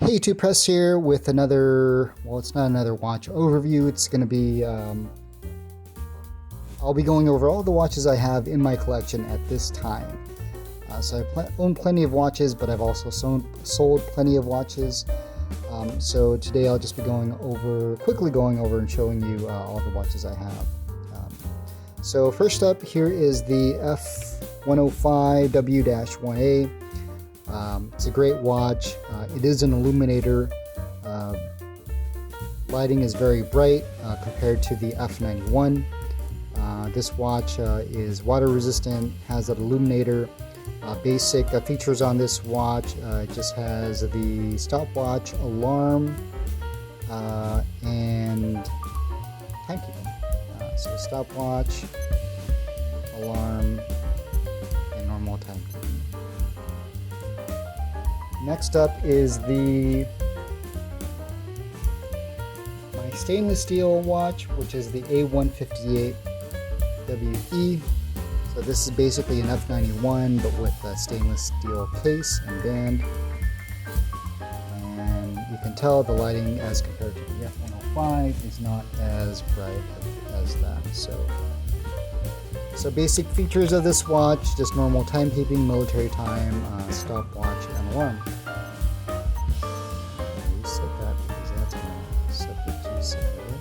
Hey, 2Press here with another, well, it's not another watch overview. It's going to be, I'll be going over all the watches I have in my collection at this time. So I own plenty of watches, but I've also sold plenty of watches. So today I'll just be quickly going over and showing you all the watches I have. So first up here is the F105W-1A. It's a great watch. It is an illuminator. Lighting is very bright compared to the F91. This watch is water resistant, has an illuminator. Basic features on this watch, it just has the stopwatch, alarm, and timekeeping. So stopwatch, alarm, and normal timekeeping. Next up is my stainless steel watch, which is the A158WE. So this is basically an F91, but with a stainless steel case and band. And you can tell the lighting as compared to the F105 is not as bright as that. So basic features of this watch, just normal timekeeping, military time, stopwatch, and alarm. Reset that because that's going to set the two separate.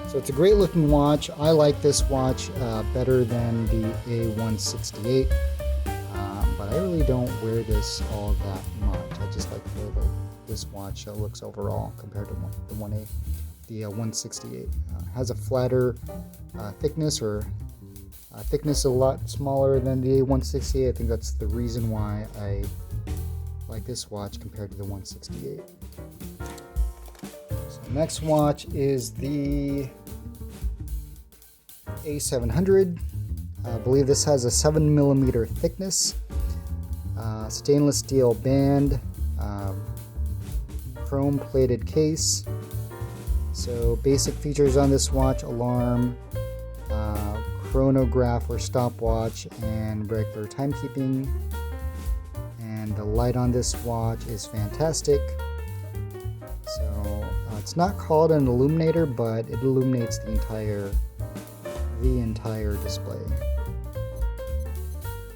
So it's a great looking watch. I like this watch better than the A168, but I really don't wear this all that much. I just like the way this watch looks overall compared to the 1A. The 168 has a flatter thickness, or thickness a lot smaller than the A168. I think that's the reason why I like this watch compared to the 168. So next watch is the A700. I believe this has a 7mm thickness, stainless steel band, chrome plated case. So basic features on this watch: alarm, chronograph or stopwatch, and regular timekeeping. And the light on this watch is fantastic. So it's not called an illuminator, but it illuminates the entire display.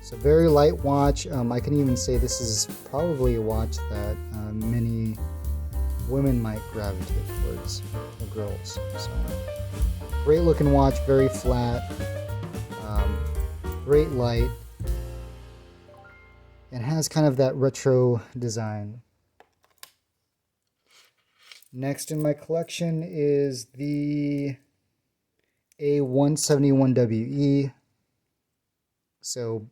So very light watch. I can even say this is probably a watch that many women might gravitate towards, or girls. So great looking watch, very flat, great light, and has kind of that retro design. Next in my collection is the A171WE. So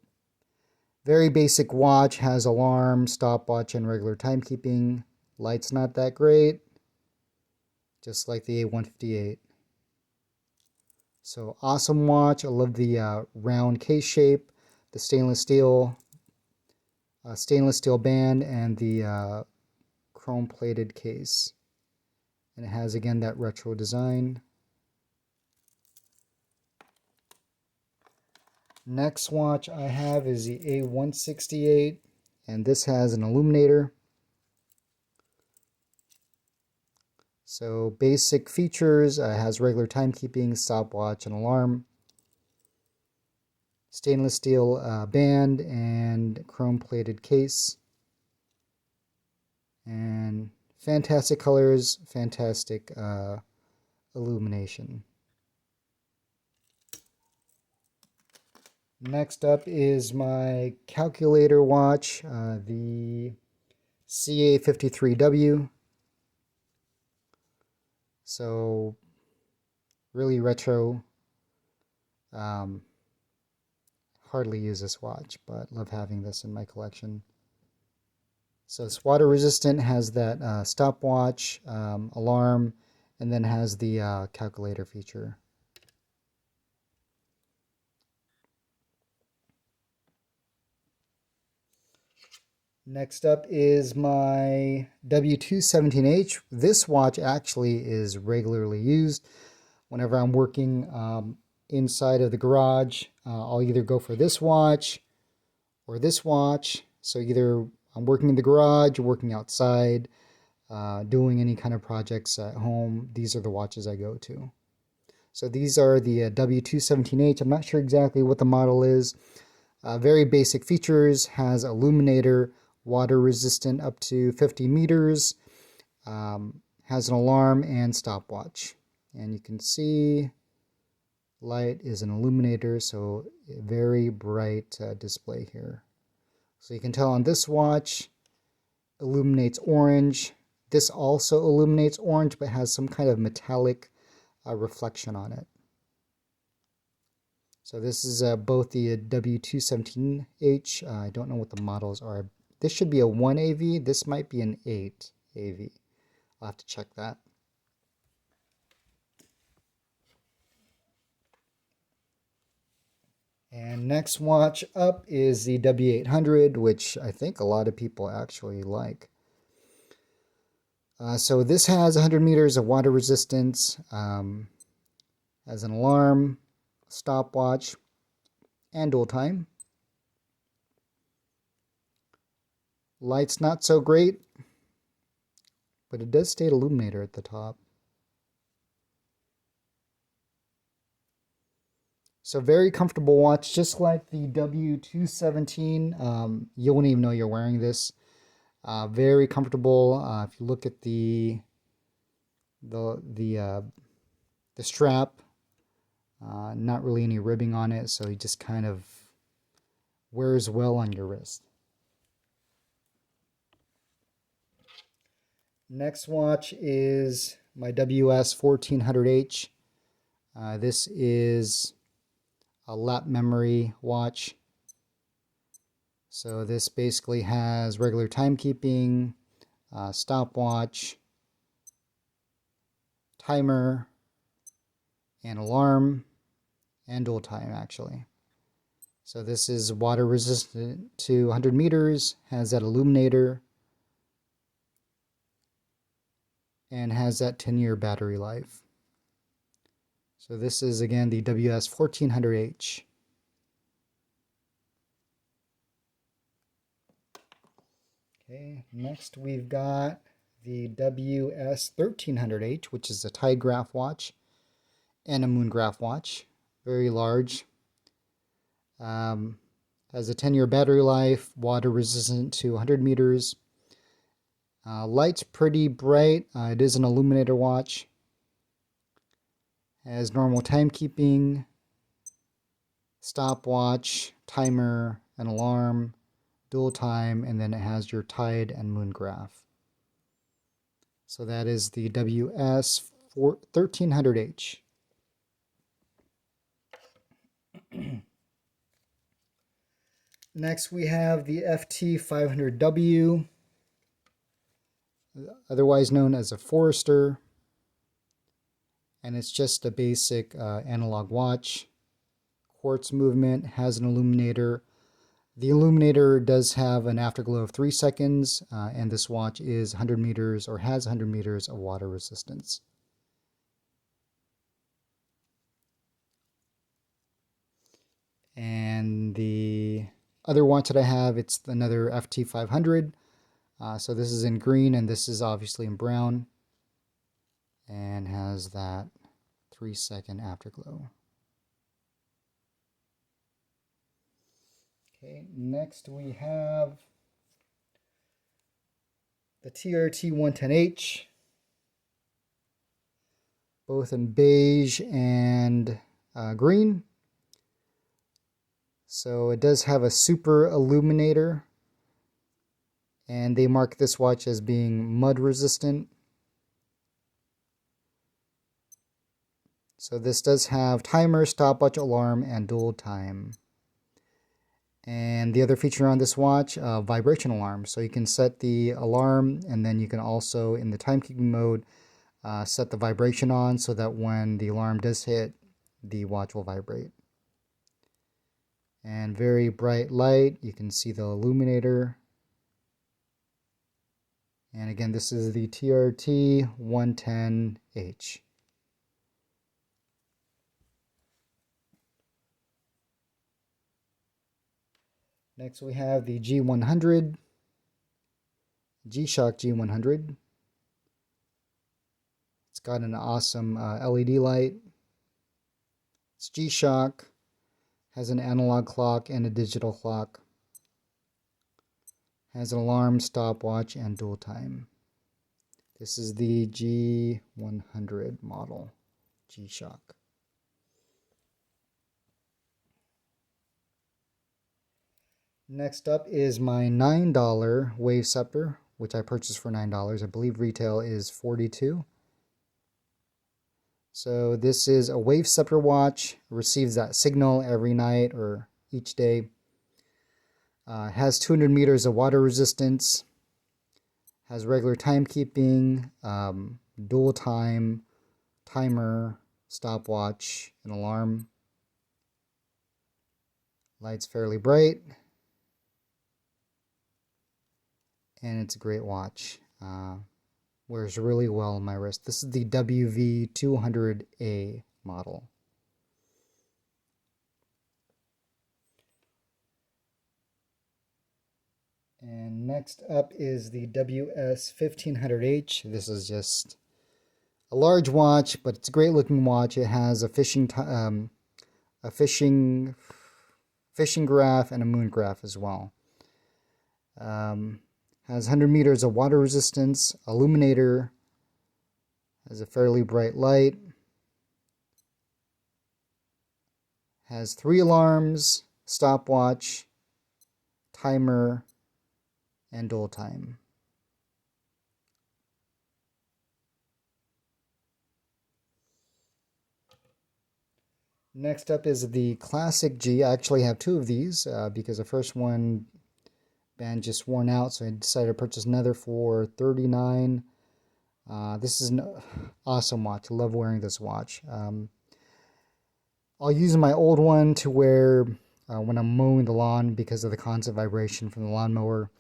very basic watch, has alarm, stopwatch, and regular timekeeping. Light's not that great, just like the A158. So awesome watch. I love the round case shape, the stainless steel band, and the chrome plated case. And it has again that retro design. Next watch I have is the A168, and this has an illuminator. So basic features, has regular timekeeping, stopwatch, and alarm, stainless steel band, and chrome plated case. And fantastic colors, fantastic illumination. Next up is my calculator watch, the CA53W. So really retro. Hardly use this watch, but love having this in my collection. So it's water resistant, has that stopwatch, alarm, and then has the calculator feature. Next up is my W217H. This watch actually is regularly used. Whenever I'm working inside of the garage, I'll either go for this watch or this watch. So either I'm working in the garage, working outside, doing any kind of projects at home, these are the watches I go to. So these are the W217H. I'm not sure exactly what the model is. Very basic features, has illuminator, water resistant up to 50 meters, has an alarm and stopwatch. And you can see light is an illuminator, so a very bright display here. So you can tell on this watch, illuminates orange. This also illuminates orange, but has some kind of metallic reflection on it. So this is both the W217H. I don't know what the models are. This should be a 1 AV. This might be an 8 AV. I'll have to check that. And next watch up is the W800, which I think a lot of people actually like. So this has 100 meters of water resistance, has an alarm, stopwatch, and dual time. Light's not so great, but it does state illuminator at the top. So very comfortable watch, just like the W217. You won't even know you're wearing this. Very comfortable. If you look at the strap, not really any ribbing on it, so it just kind of wears well on your wrist. Next watch is my WS1400H. This is a lap memory watch. So this basically has regular timekeeping, stopwatch, timer, and alarm, and dual time actually. So this is water resistant to 100 meters, has that illuminator, and has that 10-year battery life. So this is again the WS1400H. Okay, next we've got the WS1300H, which is a tigraph watch and a moongraph watch. Very large. Has a 10-year battery life, water resistant to 100 meters. Light's pretty bright. It is an illuminator watch. Has normal timekeeping, stopwatch, timer, an alarm, dual time, and then it has your tide and moon graph. So that is the WS1300H. Next we have the FT500W, otherwise known as a Forester, and it's just a basic analog watch. Quartz movement, has an illuminator. The illuminator does have an afterglow of 3 seconds, and this watch is 100 meters or has 100 meters of water resistance. And the other watch that I have, it's another FT500. So this is in green and this is obviously in brown, and has that 3-second afterglow. Okay, next we have the TRT110H, both in beige and green. So it does have a super illuminator, and they mark this watch as being mud resistant. So this does have timer, stopwatch, alarm, and dual time. And the other feature on this watch, vibration alarm. So you can set the alarm, and then you can also, in the timekeeping mode, set the vibration on so that when the alarm does hit, the watch will vibrate. And very bright light. You can see the illuminator. And again, this is the TRT110H. Next we have the G100. G-Shock G100. It's got an awesome LED light. It's G-Shock, has an analog clock and a digital clock. Has an alarm, stopwatch, and dual time. This is the G100 model, G-Shock. Next up is my $9 Wave Scepter, which I purchased for $9. I believe retail is $42. So this is a Wave Scepter watch. It receives that signal every night or each day. Has 200 meters of water resistance. Has regular timekeeping, dual time, timer, stopwatch, and alarm. Light's fairly bright. And it's a great watch. Wears really well on my wrist. This is the WV200A model. And next up is the WS1500H. This is just a large watch, but it's a great looking watch. It has a fishing graph and a moon graph as well. Has 100 meters of water resistance, illuminator, has a fairly bright light, has 3 alarms, stopwatch, timer, and dual time. Next up is the Classic G. I actually have 2 of these because the first one band just worn out, so I decided to purchase another for $39. This is an awesome watch. I love wearing this watch. I'll use my old one to wear when I'm mowing the lawn because of the constant vibration from the lawnmower,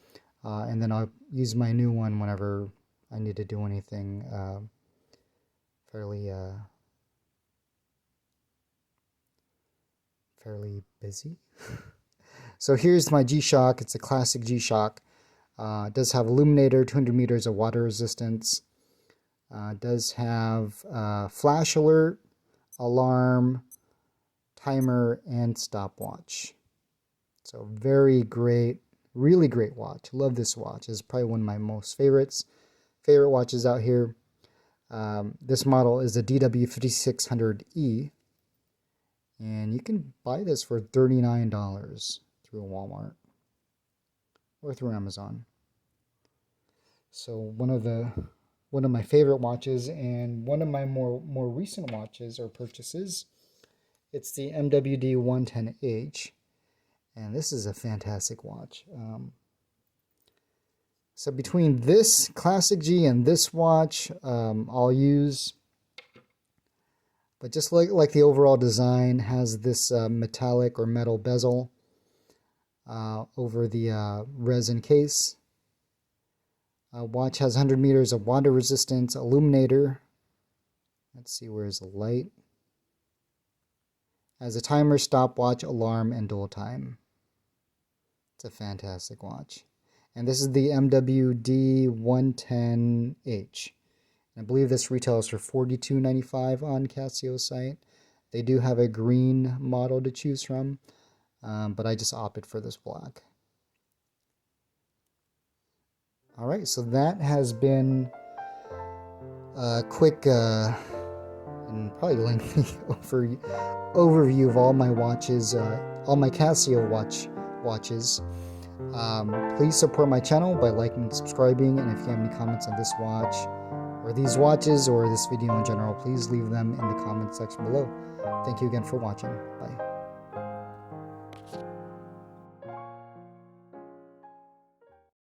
and then I'll use my new one whenever I need to do anything fairly busy. So here's my G-Shock. It's a classic G-Shock. It does have illuminator, 200 meters of water resistance. Does have flash alert, alarm, timer, and stopwatch. So very great, really great watch. Love this watch. It's probably one of my most favorite watches out here. This model is a DW5600E. And you can buy this for $39 through Walmart or through Amazon. So one of my favorite watches and one of my more recent watches or purchases. It's the MWD 110H, and this is a fantastic watch. So between this Classic G and this watch, I'll use. But just like the overall design, has this metallic or metal bezel over the resin case. Watch has 100 meters of water resistance, illuminator. Let's see, where's the light? Has a timer, stopwatch, alarm, and dual time. It's a fantastic watch. And this is the MWD 110H. I believe this retails for $42.95 on Casio's site. They do have a green model to choose from, but I just opted for this black. Alright, so that has been a quick and probably lengthy overview of all my watches, all my Casio watches. Please support my channel by liking and subscribing, and if you have any comments on this watch, or these watches, or this video in general, please leave them in the comment section below. Thank you again for watching. Bye.